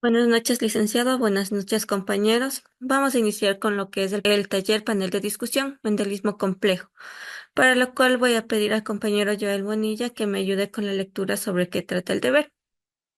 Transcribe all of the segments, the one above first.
Buenas noches, licenciado. Buenas noches, compañeros. Vamos a iniciar con lo que es el taller panel de discusión, Mendelismo complejo, para lo cual voy a pedir al compañero Joel Bonilla que me ayude con la lectura sobre qué trata el deber.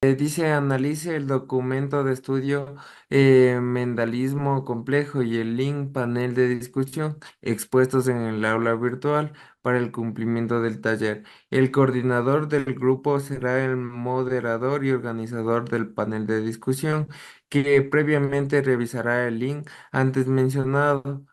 Dice, analice el documento de estudio Mendalismo complejo y el link panel de discusión expuestos en el aula virtual para el cumplimiento del taller. El coordinador del grupo será el moderador y organizador del panel de discusión, que previamente revisará el link antes mencionado,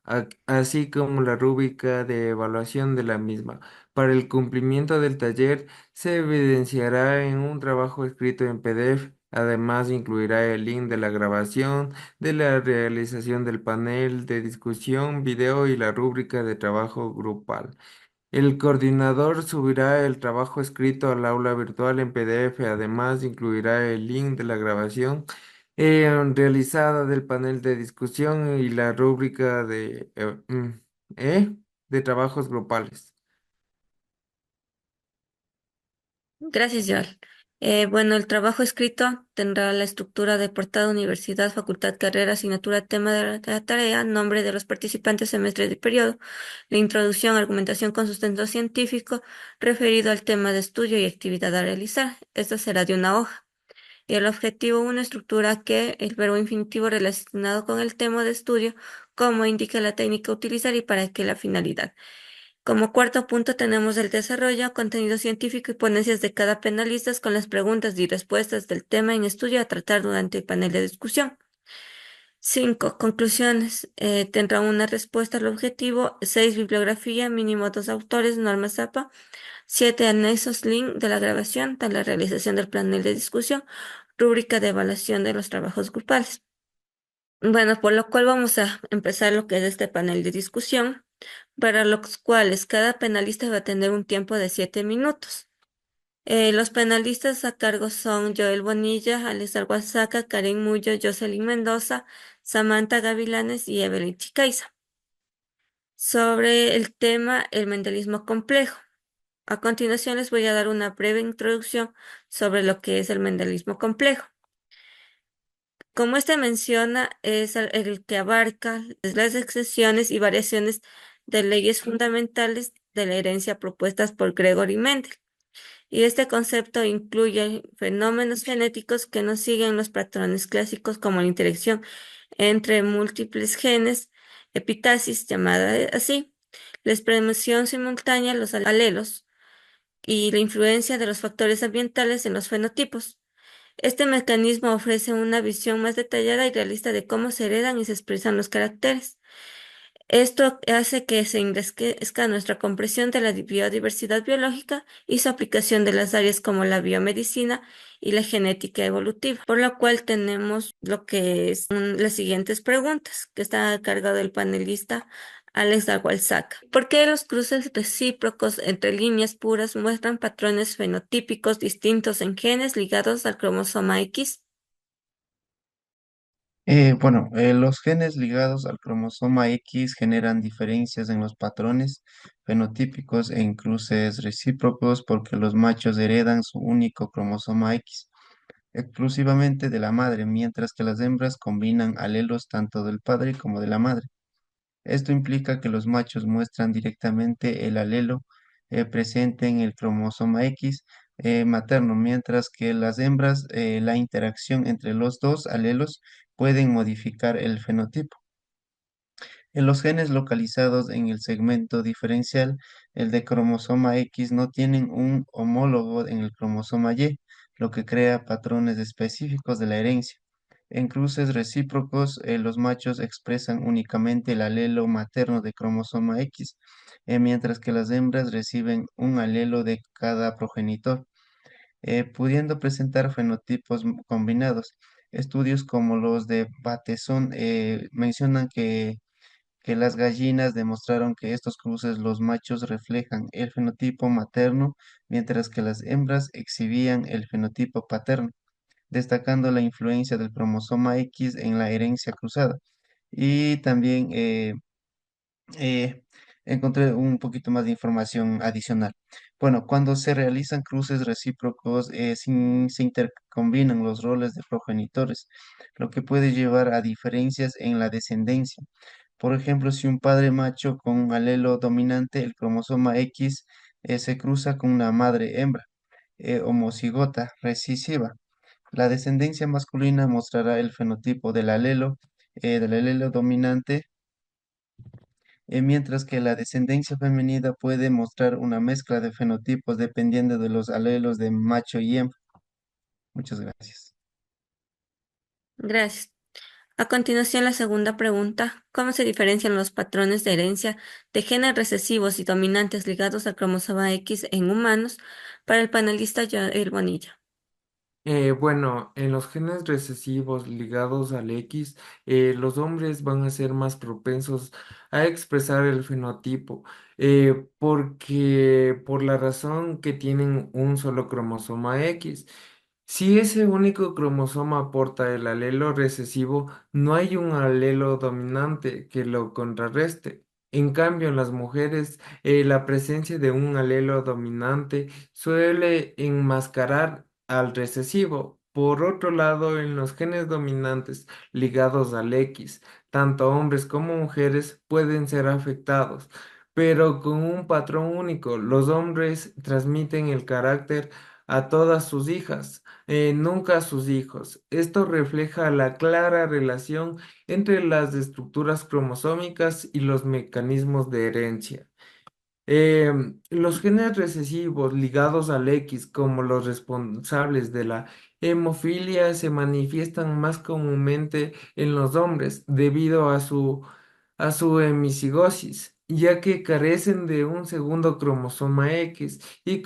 así como la rúbrica de evaluación de la misma. Para el cumplimiento del taller, se evidenciará en un trabajo escrito en PDF. Además, incluirá el link de la grabación, de la realización del panel de discusión, video y la rúbrica de trabajo grupal. El coordinador subirá el trabajo escrito al aula virtual en PDF. Además, incluirá el link de la grabación realizada del panel de discusión y la rúbrica de trabajos grupales. Gracias, Joel. Bueno, el trabajo escrito tendrá la estructura de portada, universidad, facultad, carrera, asignatura, tema de la tarea, nombre de los participantes, semestre de periodo, la introducción, argumentación con sustento científico referido al tema de estudio y actividad a realizar. Esto será de una hoja. Y el objetivo, una estructura que el verbo infinitivo relacionado con el tema de estudio, como indica la técnica a utilizar y para qué la finalidad. Como cuarto punto tenemos el desarrollo, contenido científico y ponencias de cada panelista con las preguntas y respuestas del tema en estudio a tratar durante el panel de discusión. 5. Conclusiones. Tendrá una respuesta al objetivo. 6. Bibliografía, mínimo dos autores, normas APA. 7. Anexos, link de la grabación, de la realización del panel de discusión, rúbrica de evaluación de los trabajos grupales. Bueno, por lo cual vamos a empezar lo que es este panel de discusión, para los cuales cada panelista va a tener un tiempo de 7 minutos. Los panelistas a cargo son Joel Bonilla, Alex Arguazaca, Karen Mullo, Jocelyn Mendoza, Samantha Gavilanes y Evelyn Chicaiza. Sobre el tema el mendelismo complejo. A continuación les voy a dar una breve introducción sobre lo que es el mendelismo complejo. Como este menciona, es el que abarca las excepciones y variaciones de leyes fundamentales de la herencia propuestas por Gregory Mendel. Y este concepto incluye fenómenos genéticos que no siguen los patrones clásicos como la interacción entre múltiples genes, epitasis llamada así, la expresión simultánea, los alelos y la influencia de los factores ambientales en los fenotipos. Este mecanismo ofrece una visión más detallada y realista de cómo se heredan y se expresan los caracteres. Esto hace que se enriquezca nuestra comprensión de la biodiversidad biológica y su aplicación de las áreas como la biomedicina y la genética evolutiva, por lo cual tenemos lo que es las siguientes preguntas que están a cargo del panelista Alex Agualzaca. ¿Por qué los cruces recíprocos entre líneas puras muestran patrones fenotípicos distintos en genes ligados al cromosoma X? Los genes ligados al cromosoma X generan diferencias en los patrones fenotípicos en cruces recíprocos porque los machos heredan su único cromosoma X exclusivamente de la madre, mientras que las hembras combinan alelos tanto del padre como de la madre. Esto implica que los machos muestran directamente el alelo presente en el cromosoma X materno, mientras que las hembras, la interacción entre los dos alelos pueden modificar el fenotipo. En los genes localizados en el segmento diferencial, el de cromosoma X no tienen un homólogo en el cromosoma Y, lo que crea patrones específicos de la herencia. En cruces recíprocos, los machos expresan únicamente el alelo materno de cromosoma X, mientras que las hembras reciben un alelo de cada progenitor, pudiendo presentar fenotipos combinados. Estudios como los de Bateson mencionan que las gallinas demostraron que estos cruces los machos reflejan el fenotipo materno, mientras que las hembras exhibían el fenotipo paterno, destacando la influencia del cromosoma X en la herencia cruzada. Y también eh, encontré un poquito más de información adicional. Bueno, cuando se realizan cruces recíprocos, se intercombinan los roles de progenitores, lo que puede llevar a diferencias en la descendencia. Por ejemplo, si un padre macho con un alelo dominante, el cromosoma X, se cruza con una madre hembra, homocigota recesiva, la descendencia masculina mostrará el fenotipo del alelo dominante, mientras que la descendencia femenina puede mostrar una mezcla de fenotipos dependiendo de los alelos de macho y hembra. Muchas gracias. Gracias. A continuación, la segunda pregunta. ¿Cómo se diferencian los patrones de herencia de genes recesivos y dominantes ligados al cromosoma X en humanos para el panelista Joel Bonilla? Bueno, en los genes recesivos ligados al X, los hombres van a ser más propensos a expresar el fenotipo, porque por la razón que tienen un solo cromosoma X. Si ese único cromosoma porta el alelo recesivo, no hay un alelo dominante que lo contrarreste. En cambio, en las mujeres, la presencia de un alelo dominante suele enmascarar al recesivo. Por otro lado, en los genes dominantes ligados al X, tanto hombres como mujeres pueden ser afectados, pero con un patrón único. Los hombres transmiten el carácter a todas sus hijas, nunca a sus hijos. Esto refleja la clara relación entre las estructuras cromosómicas y los mecanismos de herencia. Los genes recesivos ligados al X, como los responsables de la hemofilia, se manifiestan más comúnmente en los hombres debido a su hemicigosis, ya que carecen de un segundo cromosoma X y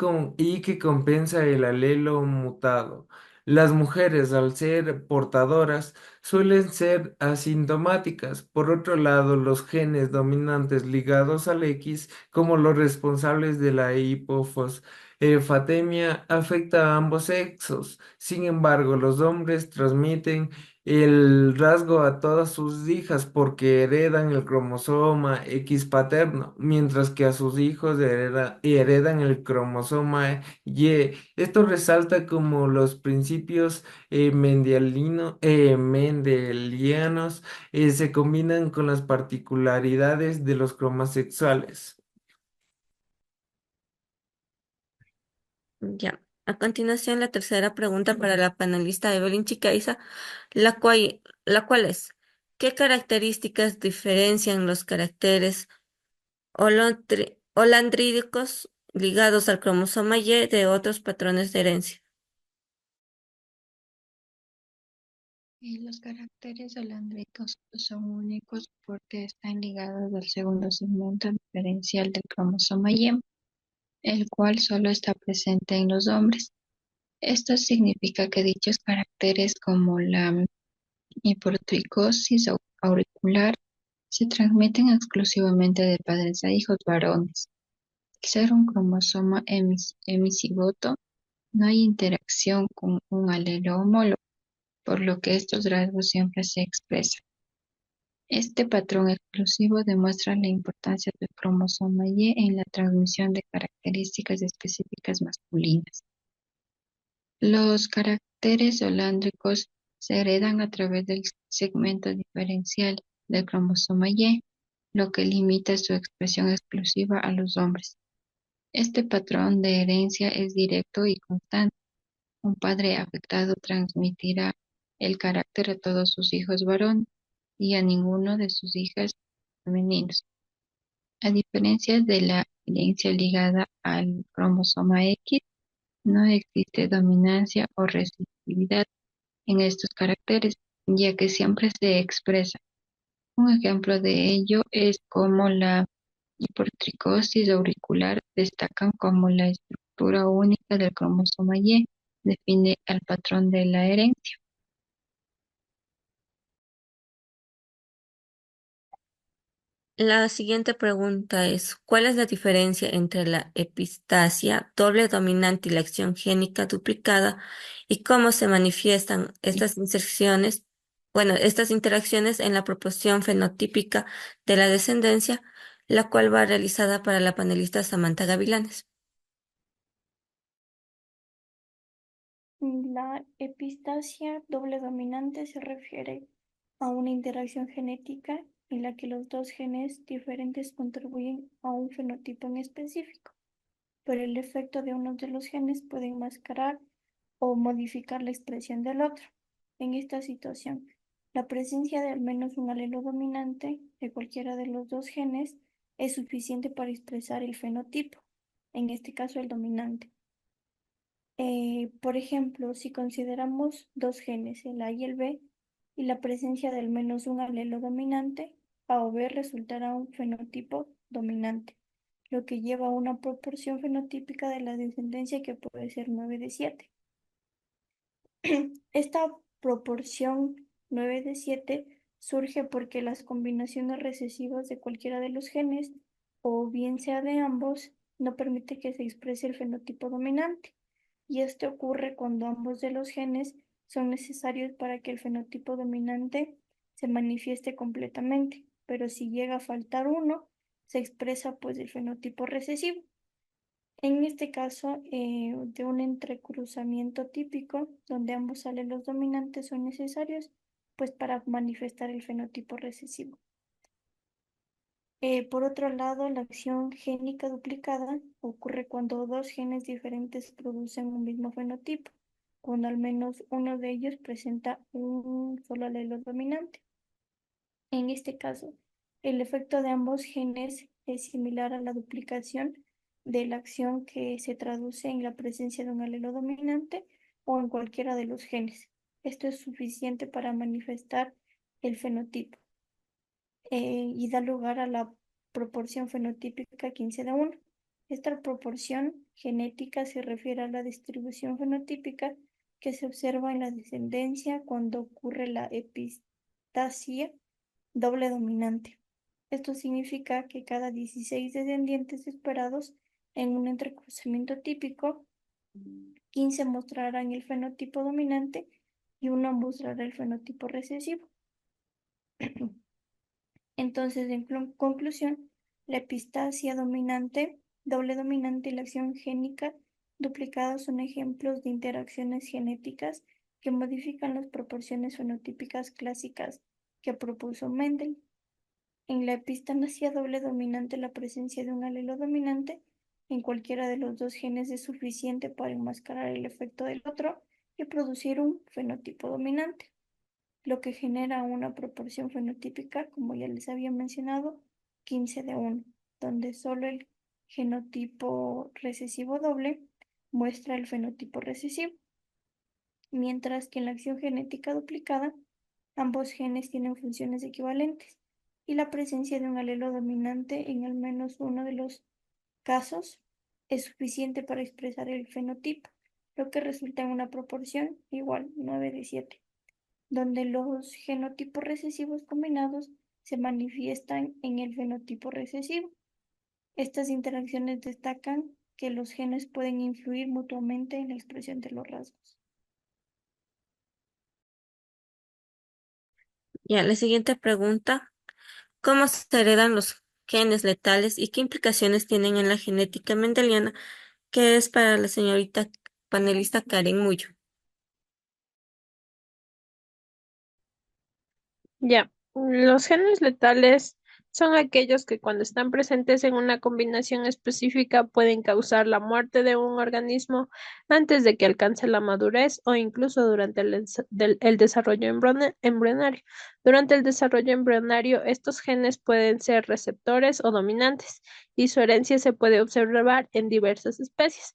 que compensa el alelo mutado. Las mujeres, al ser portadoras, suelen ser asintomáticas. Por otro lado, los genes dominantes ligados al X, como los responsables de la hipofosfatemia, afecta a ambos sexos. Sin embargo, los hombres transmiten el rasgo a todas sus hijas porque heredan el cromosoma X paterno, mientras que a sus hijos heredan el cromosoma Y. Esto resalta como los principios mendelianos se combinan con las particularidades de los cromosexuales. Ya. A continuación, la tercera pregunta para la panelista Evelyn Chicaiza, la cual es, ¿qué características diferencian los caracteres holandrídicos ligados al cromosoma Y de otros patrones de herencia? Los caracteres holandricos son únicos porque están ligados al segundo segmento diferencial del cromosoma Y, el cual solo está presente en los hombres. Esto significa que dichos caracteres como la hipotricosis auricular se transmiten exclusivamente de padres a hijos varones. Al ser un cromosoma hemicigoto, no hay interacción con un alelo homólogo, por lo que estos rasgos siempre se expresan. Este patrón exclusivo demuestra la importancia del cromosoma Y en la transmisión de características específicas masculinas. Los caracteres holándricos se heredan a través del segmento diferencial del cromosoma Y, lo que limita su expresión exclusiva a los hombres. Este patrón de herencia es directo y constante. Un padre afectado transmitirá el carácter a todos sus hijos varones y a ninguno de sus hijas femeninos. A diferencia de la herencia ligada al cromosoma X, no existe dominancia o recesividad en estos caracteres, ya que siempre se expresa. Un ejemplo de ello es cómo la hipertricosis auricular destacan como la estructura única del cromosoma Y define el patrón de la herencia. La siguiente pregunta es, ¿cuál es la diferencia entre la epistasia doble dominante y la acción génica duplicada y cómo se manifiestan estas inserciones, estas interacciones en la proporción fenotípica de la descendencia, la cual va realizada para la panelista Samantha Gavilanes? La epistasia doble dominante se refiere a una interacción genética en la que los dos genes diferentes contribuyen a un fenotipo en específico, pero el efecto de uno de los genes puede enmascarar o modificar la expresión del otro. En esta situación, la presencia de al menos un alelo dominante de cualquiera de los dos genes es suficiente para expresar el fenotipo, en este caso el dominante. Por ejemplo, si consideramos dos genes, el A y el B, y la presencia de al menos un alelo dominante, A o B resultará un fenotipo dominante, lo que lleva a una proporción fenotípica de la descendencia que puede ser 9 de 7. Esta proporción 9 de 7 surge porque las combinaciones recesivas de cualquiera de los genes, o bien sea de ambos, no permite que se exprese el fenotipo dominante. Y esto ocurre cuando ambos de los genes son necesarios para que el fenotipo dominante se manifieste completamente, pero si llega a faltar uno, se expresa pues el fenotipo recesivo. En este caso, de un entrecruzamiento típico, donde ambos alelos dominantes son necesarios, pues para manifestar el fenotipo recesivo. Por otro lado, la acción génica duplicada ocurre cuando dos genes diferentes producen un mismo fenotipo, cuando al menos uno de ellos presenta un solo alelo dominante. En este caso, el efecto de ambos genes es similar a la duplicación de la acción que se traduce en la presencia de un alelo dominante o en cualquiera de los genes. Esto es suficiente para manifestar el fenotipo y da lugar a la proporción fenotípica 15 de 1. Esta proporción genética se refiere a la distribución fenotípica que se observa en la descendencia cuando ocurre la epistasia doble dominante. Esto significa que cada 16 descendientes esperados en un entrecruzamiento típico, 15 mostrarán el fenotipo dominante y uno mostrará el fenotipo recesivo. Entonces, en conclusión, la epistasia dominante, doble dominante y la acción génica duplicada son ejemplos de interacciones genéticas que modifican las proporciones fenotípicas clásicas que propuso Mendel. En la epistasia doble dominante, la presencia de un alelo dominante en cualquiera de los dos genes es suficiente para enmascarar el efecto del otro y producir un fenotipo dominante, lo que genera una proporción fenotípica, como ya les había mencionado, 15 de 1, donde solo el genotipo recesivo doble muestra el fenotipo recesivo, mientras que en la acción genética duplicada, ambos genes tienen funciones equivalentes y la presencia de un alelo dominante en al menos uno de los casos es suficiente para expresar el fenotipo, lo que resulta en una proporción igual 9 de 7, donde los genotipos recesivos combinados se manifiestan en el fenotipo recesivo. Estas interacciones destacan que los genes pueden influir mutuamente en la expresión de los rasgos. Ya, la siguiente pregunta. ¿Cómo se heredan los genes letales y qué implicaciones tienen en la genética mendeliana? Que es para la señorita panelista Karen Mullo. Ya, los genes letales son aquellos que cuando están presentes en una combinación específica pueden causar la muerte de un organismo antes de que alcance la madurez o incluso durante el desarrollo embrionario. Durante el desarrollo embrionario, estos genes pueden ser receptores o dominantes y su herencia se puede observar en diversas especies.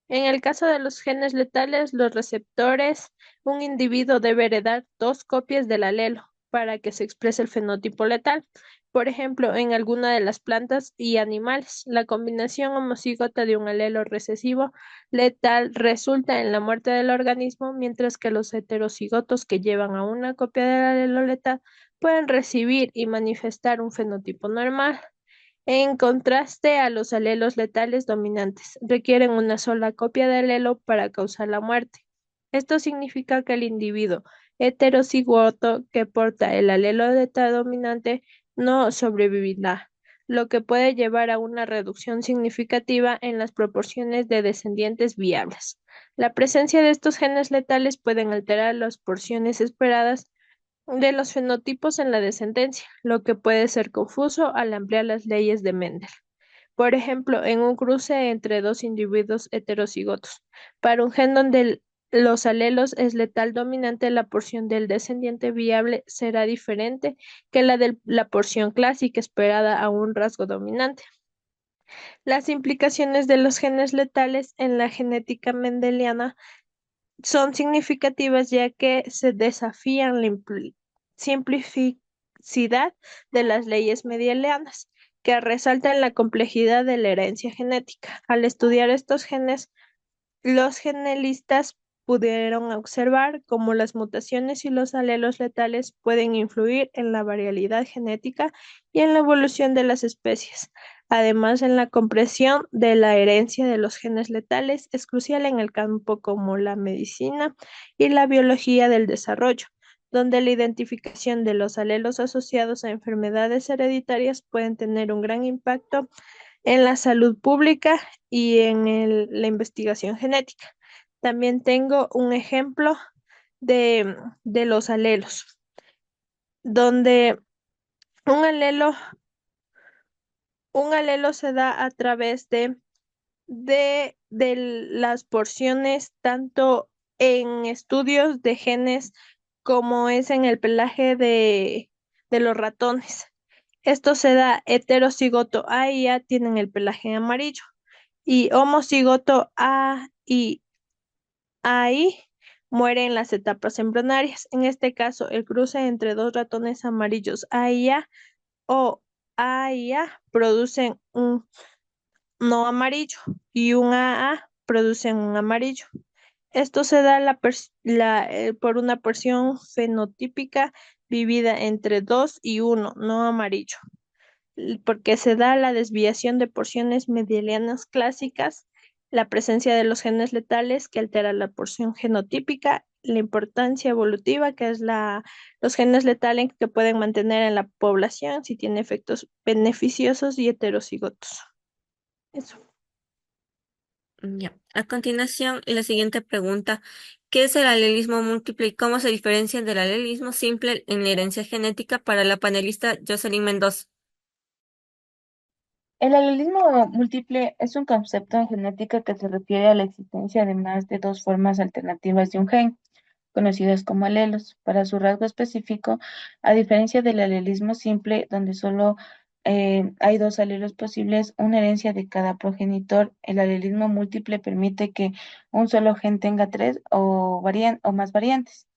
En el caso de los genes letales, los receptores, un individuo debe heredar dos copias del alelo para que se exprese el fenotipo letal. Por ejemplo, en alguna de las plantas y animales, la combinación homocígota de un alelo recesivo letal resulta en la muerte del organismo, mientras que los heterocigotos que llevan a una copia del alelo letal pueden recibir y manifestar un fenotipo normal. En contraste a los alelos letales dominantes, requieren una sola copia de alelo para causar la muerte. Esto significa que el individuo heterocigoto que porta el alelo letal dominante no sobrevivirá. lo que puede llevar a una reducción significativa en las proporciones de descendientes viables. La presencia de estos genes letales pueden alterar las porciones esperadas de los fenotipos en la descendencia, lo que puede ser confuso al ampliar las leyes de Mendel. Por ejemplo, en un cruce entre dos individuos heterocigotos, para un gen donde los alelos es letal dominante, la porción del descendiente viable será diferente que la de la porción clásica esperada a un rasgo dominante. Las implicaciones de los genes letales en la genética mendeliana son significativas ya que se desafían la simplicidad de las leyes mendelianas, que resaltan la complejidad de la herencia genética. Al estudiar estos genes, los genelistas pudieron observar cómo las mutaciones y los alelos letales pueden influir en la variabilidad genética y en la evolución de las especies. Además, en la comprensión de la herencia de los genes letales es crucial en el campo como la medicina y la biología del desarrollo, donde la identificación de los alelos asociados a enfermedades hereditarias pueden tener un gran impacto en la salud pública y en la investigación genética. También tengo un ejemplo de los alelos, donde un alelo, un alelo se da a través de las porciones, tanto en estudios de genes como es en el pelaje de los ratones. Esto se da heterocigoto A y A tienen el pelaje amarillo y homocigoto A y AI muere en las etapas embrionarias. En este caso, el cruce entre dos ratones amarillos A y A o A y A producen un no amarillo y un AA producen un amarillo. Esto se da por una porción fenotípica dividida entre 2 y 1, no amarillo, porque se da la desviación de porciones mendelianas clásicas, la presencia de los genes letales que altera la porción genotípica, la importancia evolutiva que es los genes letales que pueden mantener en la población si tiene efectos beneficiosos y heterocigotos. Eso. Ya. A continuación, la siguiente pregunta. ¿Qué es el alelismo múltiple y cómo se diferencia del alelismo simple en la herencia genética para la panelista Jocelyn Mendoza? El alelismo múltiple es un concepto en genética que se refiere a la existencia de más de dos formas alternativas de un gen, conocidas como alelos. Para su rasgo específico, a diferencia del alelismo simple, donde solo hay dos alelos posibles, una herencia de cada progenitor, el alelismo múltiple permite que un solo gen tenga tres o más variantes.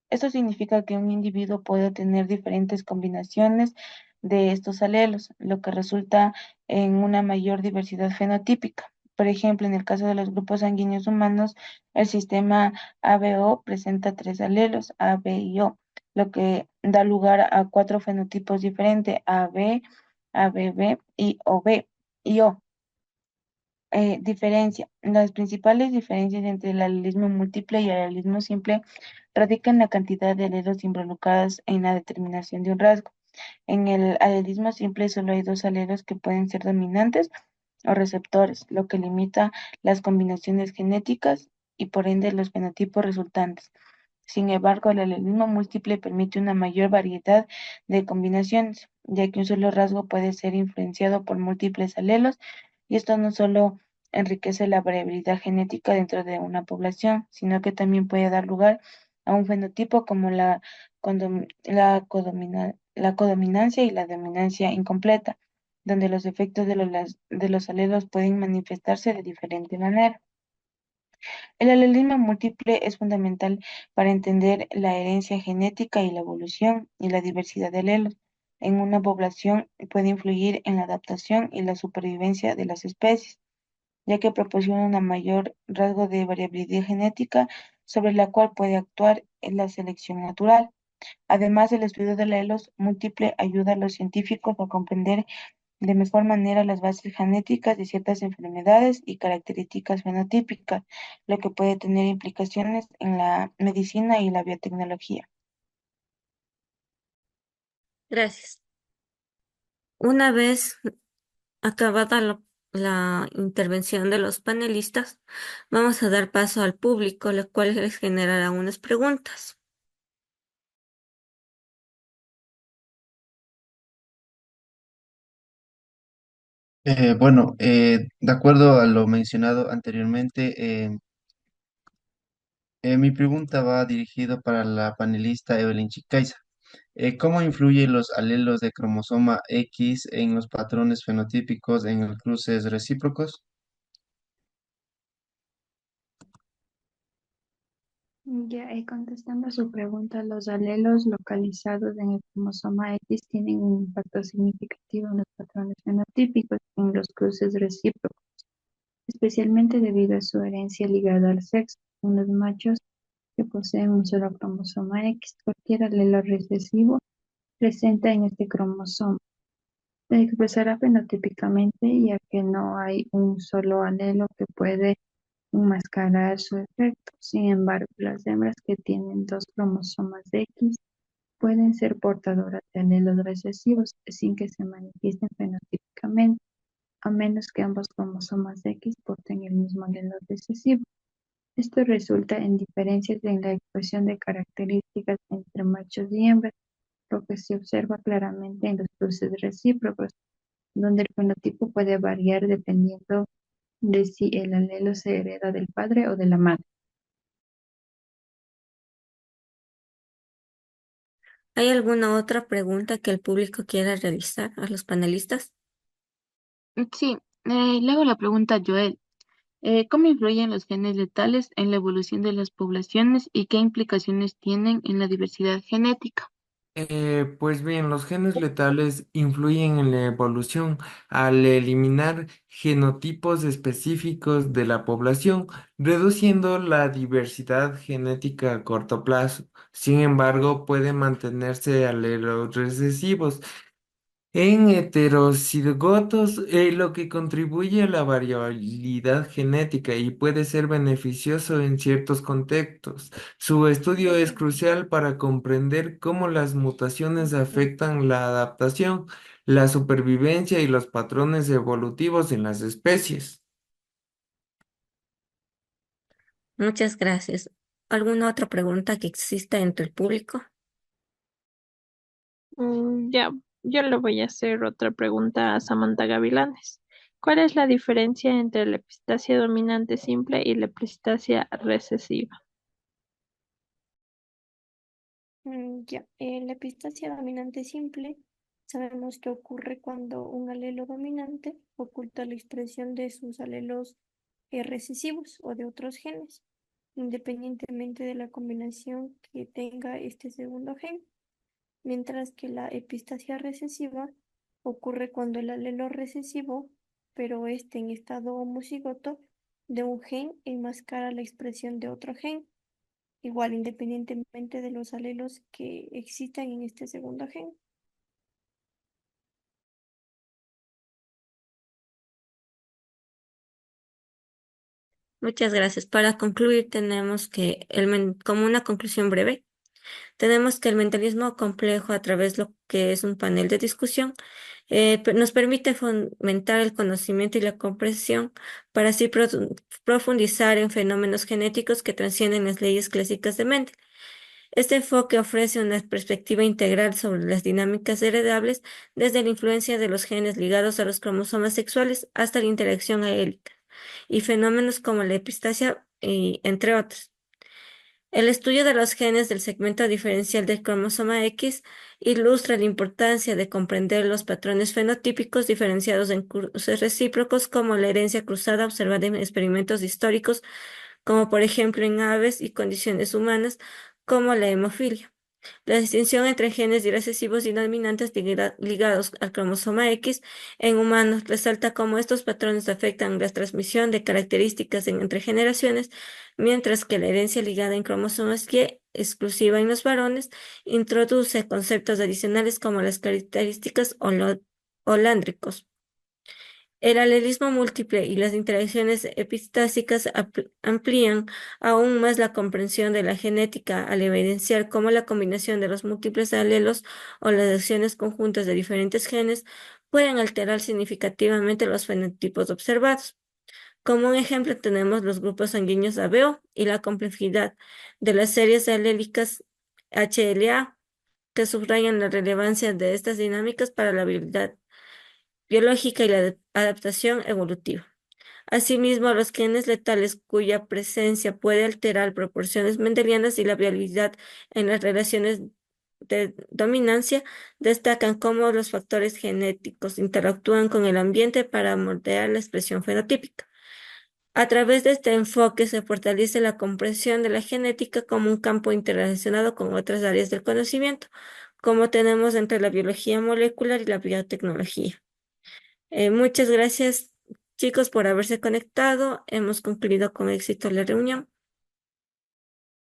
Esto significa que un individuo puede tener diferentes combinaciones de estos alelos, lo que resulta en una mayor diversidad fenotípica. Por ejemplo, en el caso de los grupos sanguíneos humanos, el sistema ABO presenta tres alelos, A, B y O, lo que da lugar a cuatro fenotipos diferentes, AB, ABB y OB y O. Las principales diferencias entre el alelismo múltiple y el alelismo simple radican en la cantidad de alelos involucrados en la determinación de un rasgo. En el alelismo simple solo hay dos alelos que pueden ser dominantes o receptores, lo que limita las combinaciones genéticas y por ende los fenotipos resultantes. Sin embargo, el alelismo múltiple permite una mayor variedad de combinaciones, ya que un solo rasgo puede ser influenciado por múltiples alelos, y esto no solo enriquece la variabilidad genética dentro de una población, sino que también puede dar lugar a un fenotipo como la codominancia y la dominancia incompleta, donde los efectos de los alelos pueden manifestarse de diferente manera. El alelismo múltiple es fundamental para entender la herencia genética y la evolución y la diversidad de alelos en una población puede influir en la adaptación y la supervivencia de las especies, ya que proporciona un mayor rasgo de variabilidad genética sobre la cual puede actuar en la selección natural. Además, el estudio de alelos múltiple ayuda a los científicos a comprender de mejor manera las bases genéticas de ciertas enfermedades y características fenotípicas, lo que puede tener implicaciones en la medicina y la biotecnología. Gracias. Una vez Acabada la intervención de los panelistas, vamos a dar paso al público, lo cual les generará unas preguntas. De acuerdo a lo mencionado anteriormente, mi pregunta va dirigida para la panelista Evelyn Chicaiza. ¿Cómo influyen los alelos de cromosoma X en los patrones fenotípicos en los cruces recíprocos? Ya, contestando a su pregunta, los alelos localizados en el cromosoma X tienen un impacto significativo en los patrones fenotípicos en los cruces recíprocos, especialmente debido a su herencia ligada al sexo. En los machos que poseen un solo cromosoma X, cualquier alelo recesivo presente en este cromosoma se expresará fenotípicamente, ya que no hay un solo alelo que puede enmascarar su efecto. Sin embargo, las hembras que tienen dos cromosomas X pueden ser portadoras de alelos recesivos sin que se manifiesten fenotípicamente, a menos que ambos cromosomas X porten el mismo alelo recesivo. Esto resulta en diferencias en la expresión de características entre machos y hembras, lo que se observa claramente en los cruces recíprocos, donde el fenotipo puede variar dependiendo de si el alelo se hereda del padre o de la madre. ¿Hay alguna otra pregunta que el público quiera realizar a los panelistas? Sí, le hago la pregunta a Joel. ¿Cómo influyen los genes letales en la evolución de las poblaciones y qué implicaciones tienen en la diversidad genética? Pues bien, los genes letales influyen en la evolución al eliminar genotipos específicos de la población, reduciendo la diversidad genética a corto plazo. Sin embargo, pueden mantenerse alelos recesivos en heterocigotos, lo que contribuye a la variabilidad genética y puede ser beneficioso en ciertos contextos. Su estudio es crucial para comprender cómo las mutaciones afectan la adaptación, la supervivencia y los patrones evolutivos en las especies. Muchas gracias. ¿Alguna otra pregunta que exista entre el público? Ya, yo le voy a hacer otra pregunta a Samantha Gavilanes. ¿Cuál es la diferencia entre la epistasia dominante simple y la epistasia recesiva? La epistasia dominante simple sabemos que ocurre cuando un alelo dominante oculta la expresión de sus alelos recesivos o de otros genes, independientemente de la combinación que tenga este segundo gen, mientras que la epistasia recesiva ocurre cuando el alelo recesivo, pero este en estado homocigoto, de un gen enmascara la expresión de otro gen, igual independientemente de los alelos que existan en este segundo gen. Muchas gracias. Para concluir, tenemos que, como una conclusión breve, tenemos que el mentalismo complejo a través de lo que es un panel de discusión nos permite fomentar el conocimiento y la comprensión para así profundizar en fenómenos genéticos que trascienden las leyes clásicas de Mendel. Este enfoque ofrece una perspectiva integral sobre las dinámicas heredables, desde la influencia de los genes ligados a los cromosomas sexuales hasta la interacción aélica y fenómenos como la epistasia, entre otros. El estudio de los genes del segmento diferencial del cromosoma X ilustra la importancia de comprender los patrones fenotípicos diferenciados en cruces recíprocos, como la herencia cruzada observada en experimentos históricos, como por ejemplo en aves, y condiciones humanas, como la hemofilia. La distinción entre genes recesivos y dominantes ligados al cromosoma X en humanos resalta cómo estos patrones afectan la transmisión de características entre generaciones, mientras que la herencia ligada en cromosomas Y, exclusiva en los varones, introduce conceptos adicionales como las características holándricos. El alelismo múltiple y las interacciones epistásicas amplían aún más la comprensión de la genética al evidenciar cómo la combinación de los múltiples alelos o las acciones conjuntas de diferentes genes pueden alterar significativamente los fenotipos observados. Como un ejemplo tenemos los grupos sanguíneos ABO y la complejidad de las series alélicas HLA, que subrayan la relevancia de estas dinámicas para la habilidad biológica y la adaptación evolutiva. Asimismo, los genes letales cuya presencia puede alterar proporciones mendelianas y la viabilidad en las relaciones de dominancia destacan cómo los factores genéticos interactúan con el ambiente para moldear la expresión fenotípica. A través de este enfoque se fortalece la comprensión de la genética como un campo interrelacionado con otras áreas del conocimiento, como tenemos entre la biología molecular y la biotecnología. Muchas gracias, chicos, por haberse conectado. Hemos concluido con éxito la reunión.